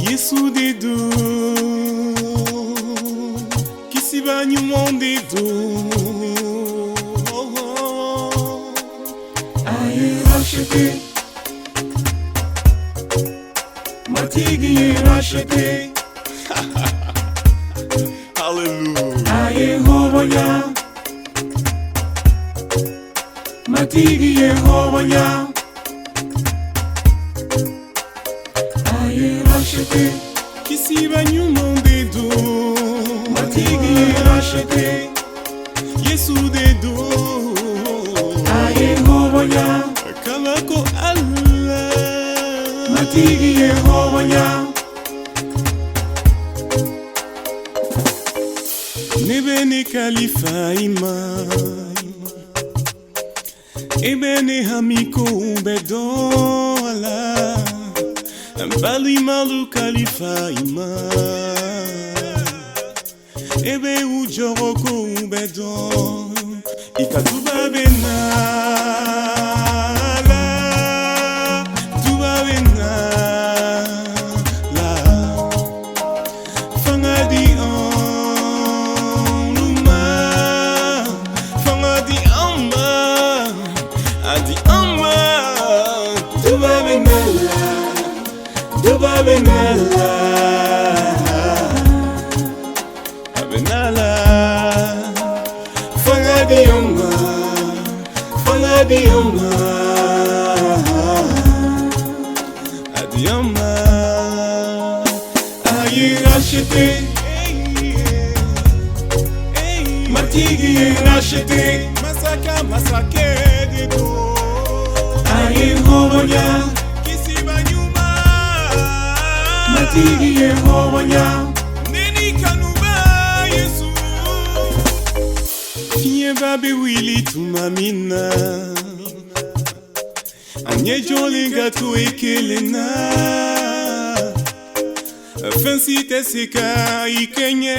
Yesu dedo Kisi banyu mon dedo Aye rachete Matigi rachete Hallelujah Aye hobonya Matigi hobonya Aye rachete Kisi banyu mon dedo Matigi rachete Yesu dedo Aye hobonya Kalako Allah Matigi hobonya Nebene kalifa imam Ebene hamiko bedola Bali malu kalifa imam Ebe ujoroko bedon Ikatuba benala Tuba benala Fangadi onuma Fangadi amba Adi amba Tuba benala Tuba benala Benala Fangadi amba Fangadi amba Adi amba Aye rachete Matigi rachete Masaka masake dedo Aye hobonya Kisi banyuma Matigi hobonya Neni kanuba Yesu Fie babe wili tumamina Anye joli gato ekelena Fancy tesika ikenye